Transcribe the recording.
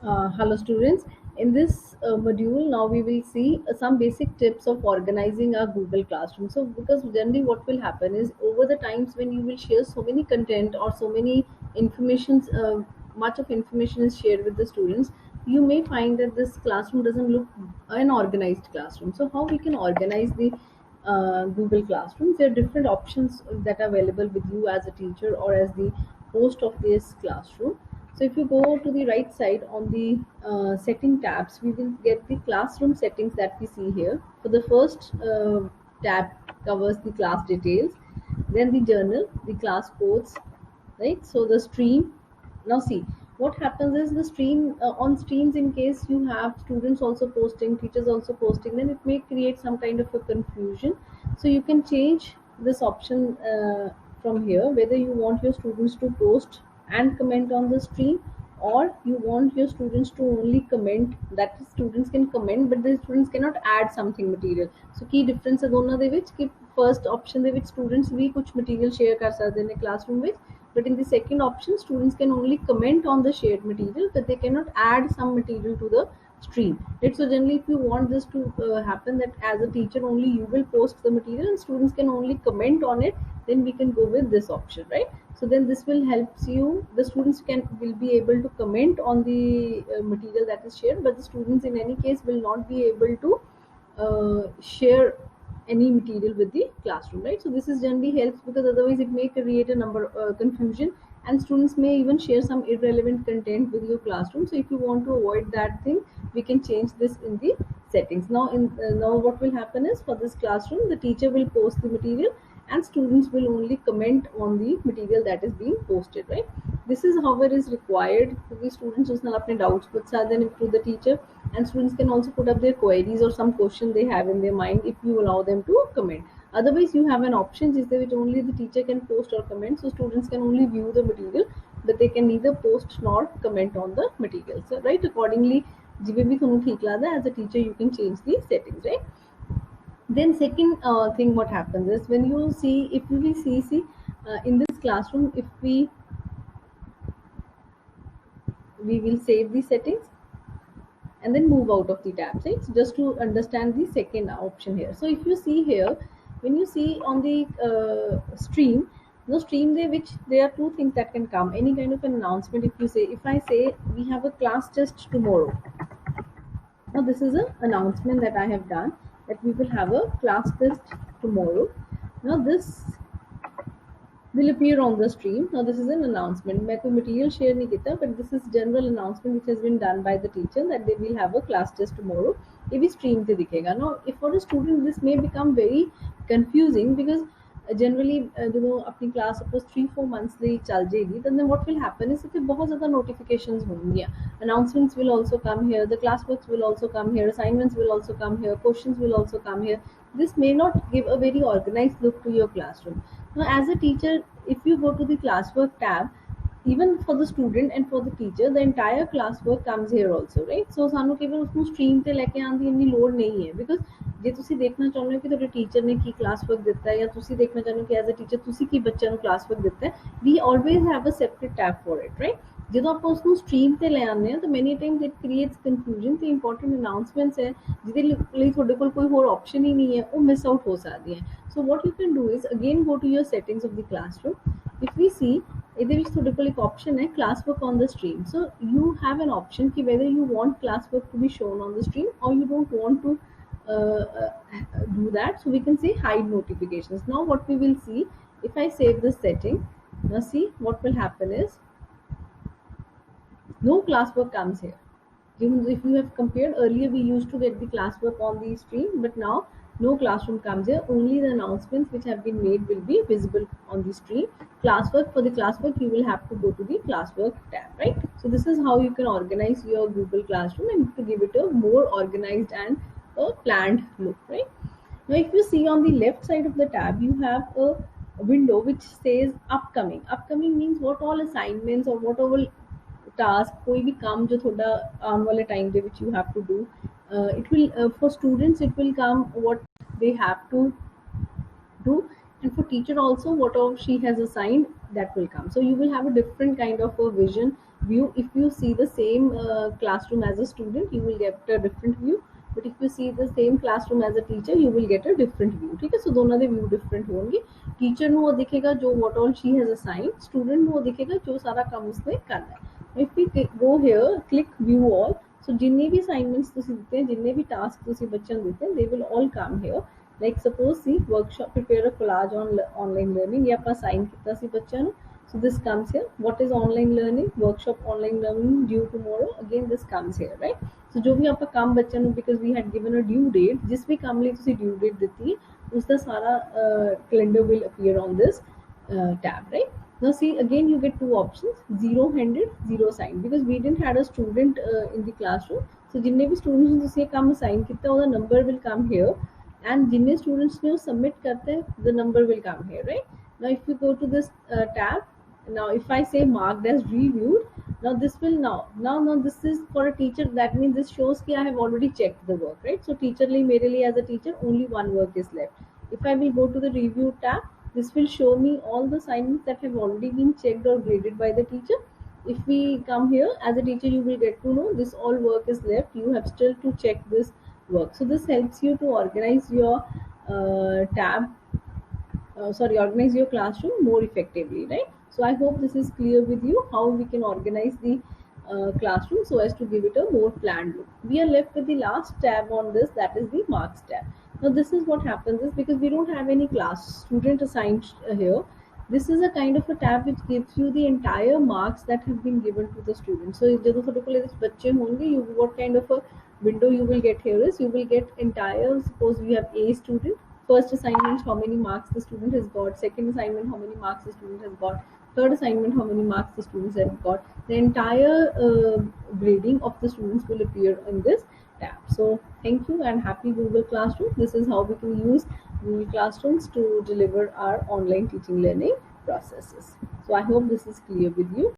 Hello students. In this module now we will see some basic tips of organizing a Google Classroom. So because generally what will happen is over the times when you will share so many content or so many informations, much of information is shared with the students, you may find that this classroom doesn't look an organized classroom. So how we can organize the Google Classroom? There are different options that are available with you as a teacher or as the host of this classroom. So if you go to the right side on the setting tabs, we will get the classroom settings that we see here. So the first tab covers the class details, then the journal, the class codes, right? So the stream. Now see, what happens is the stream on streams, in case you have students also posting, teachers also posting, then it may create some kind of a confusion. So you can change this option from here, whether you want your students to post and comment on the stream, or you want your students to only comment, that is students can comment but the students cannot add something material. So key difference है दोनों ਦੇ ਵਿੱਚ कि first option ਦੇ ਵਿੱਚ students ਵੀ ਕੁਝ material share ਕਰ ਸਕਦੇ ਨੇ classroom ਵਿੱਚ, but in the second option students can only comment on the shared material but they cannot add some material to the stream, right? So generally if you want this to happen, that as a teacher only you will post the material and students can only comment on it, then we can go with this option, right? So then this will helps you, the students can will be able to comment on the material that is shared, but the students in any case will not be able to share any material with the classroom, right? So this is generally helps because otherwise it may create a number confusion, and students may even share some irrelevant content with your classroom. So if you want to avoid that thing, we can change this in the settings. Now in now what will happen is, for this classroom the teacher will post the material and students will only comment on the material that is being posted, right? This is however is required क्योंकि students उसमें अपने doubts पूछ सकते हैं to the teacher, and students can also put up their queries or some question they have in their mind if you allow them to comment. Otherwise you have an option जिससे which only the teacher can post or comment, so students can only view the material but they can neither post nor comment on the material. So right, accordingly जिਵੇਂ भी ਤੁਹਾਨੂੰ ठीक लगता है, as a teacher you can change the settings, right? Then second thing what happens is, when you see, if you will see in this classroom, if we will save the settings and then move out of the tabs, right? So just to understand the second option here. So if you see here, when you see on the stream, the stream there, which there are two things that can come, any kind of an announcement. If you say, if I say we have a class test tomorrow, now this is an announcement that I have done, that we will have a class test tomorrow. Now this will appear on the stream. Now this is an announcement. मैं कोई material share नहीं किया, but this is general announcement which has been done by the teacher that they will have a class test tomorrow. ये भी stream पे दिखेगा. Now if for a student this may become very confusing because generally अपनी class suppose 3-4 months ਲਈ चल जाएगी, then what will happen is कि बहुत ज़्यादा notifications होंगी. Announcements will also come here, the classworks will also come here, assignments will also come here, questions will also come here. This may not give a very organized look to your classroom. Now, as a teacher, if you go to the classwork tab, even for the student and for the teacher, the entire classwork comes here also, right? So ਸਾਨੂੰ केवल उसको stream ਤੇ ਲੈ ਕੇ ਆਉਣ ਦੀ ਇੰਨੀ ਲੋੜ ਨਹੀਂ ਹੈ, because ਜੇ ਤੁਸੀਂ ਦੇਖਣਾ ਚਾਹੁੰਦੇ ਹੋ ਕਿ ਤੁਹਾਡੇ ਟੀਚਰ ਨੇ ਕੀ ਕਲਾਸਵਰਕ ਦਿੱਤਾ ਹੈ, ਜਾਂ ਤੁਸੀਂ ਦੇਖਣਾ ਚਾਹੁੰਦੇ ਹੋ ਕਿ ਐਜ਼ ਅ ਟੀਚਰ ਤੁਸੀਂ ਕੀ ਬੱਚਿਆਂ ਨੂੰ ਕਲਾਸਵਰਕ ਦਿੱਤਾ ਹੈ, ਵੀ always have a separate tab for it, right? ਜਦੋਂ ਆਪਾਂ ਉਸਨੂੰ ਸਟ੍ਰੀਮ ਤੇ ਲੈ ਆਉਂਦੇ ਹਾਂ ਤਾਂ ਮੈਨੀ ਟਾਈਮਸ ਇਟ ਕ੍ਰੀਏਟਸ ਕਨਫਿਊਜ਼ਨ, ਤੇ ਇੰਪੋਰਟੈਂਟ ਅਨਾਉਂਸਮੈਂਟਸ ਹੈ ਜਿਹਦੇ ਲਈ ਤੁਹਾਡੇ ਕੋਲ ਕੋਈ ਹੋਰ ਆਪਸ਼ਨ ਹੀ ਨਹੀਂ ਹੈ, ਉਹ ਮਿਸ ਆਊਟ ਹੋ ਸਕਦੀਆਂ। So what you can do is again go to your settings of the classroom. If we see ਇਹਦੇ ਵਿੱਚ ਤੁਹਾਡੇ ਕੋਲ ਇੱਕ ਆਪਸ਼ਨ ਹੈ class work on the stream. So you have an option ਕਿ whether you want class work to be shown on the stream or you don't want to do that. So we can say hide notifications. Now what we will see, if I save this setting, now see what will happen is no classwork comes here. If you have compared, earlier we used to get the classwork on the stream, but now no classroom comes here. Only the announcements which have been made will be visible on the stream. Classwork, for the classwork you will have to go to the classwork tab, right? So this is how you can organize your Google Classroom and to give it a more organized and a planned look, right? Now if you see on the left side of the tab, you have a window which says upcoming. Upcoming means what all assignments or what all task, कोई भी काम जो थोड़ा आने वाले time they which you have to do, it will for students it will come what they have to do, and for teacher also whatever she has assigned that will come. So you will have a different kind of a vision view. If you see the same classroom as a student, you will get a different view, but if you see the same classroom as a teacher, you will get a different view. ठीक है, so दोनों ਦੇ view different होंगे. Teacher ਨੂੰ ਉਹ दिखेगा जो what all she has assigned, student ਨੂੰ ਉਹ दिखेगा जो सारा काम उसने करना है. If we go here, click view all, so जिन्ने भी assignments ਤੁਸੀਂ ਦਿੱਤੇ हैं, जिन्ने भी task ਤੁਸੀਂ ਬੱਚਿਆਂ ਨੂੰ ਦਿੱਤੇ, they will all come here. Like suppose see workshop prepare a collage on online learning, ये ਆਪਾਂ assign ਕੀਤਾ ਸੀ ਬੱਚਿਆਂ ਨੂੰ. So this comes here. What is online learning? Workshop online learning due tomorrow. Again this comes here, right? So जो भी आपका काम बच्चों ਨੂੰ, because we had given a due date, जिस भी काम ਲਈ ਤੁਸੀਂ due date ਦਿੱਤੀ ਹੈ, उसका सारा calendar will appear on this tab, right? Now see again you get two options, zero handed, zero signed, because we didn't had a student in the classroom. So जिन्ने भी students ਨੂੰ ਤੁਸੀਂ ਇਹ ਕੰਮ assign ਕੀਤਾ, ਉਹਦਾ number will come here, and जिन्ने students ने वो submit करते हैं, the number will come here, right? Now if you go to this tab, now if I say marked as reviewed, now this will now this is for a teacher, that means this shows कि I have already checked the work, right? So teacher लिए मेरे लिए as a teacher only one work is left. If I will go to the review tab, this will show me all the assignments that have already been checked or graded by the teacher. If we come here as a teacher, you will get to know this all work is left, you have still to check this work. So this helps you to organize your organize your classroom more effectively, right? So I hope this is clear with you how we can organize the classroom so as to give it a more planned look. We are left with the last tab on this, that is the marks tab. Now this is what happens is, because we don't have any class student assigned here, this is a kind of a tab which gives you the entire marks that have been given to the student. So if जब थोड़े को बच्चे होंगे, you what kind of a window you will get here is, you will get entire, suppose we have a student, first assignment how many marks the student has got, second assignment how many marks the student has got, third assignment how many marks the students have got. The entire grading of the students will appear in this tab. So thank you and happy Google Classroom. This is how we can use Google Classrooms to deliver our online teaching learning processes. So I hope this is clear with you.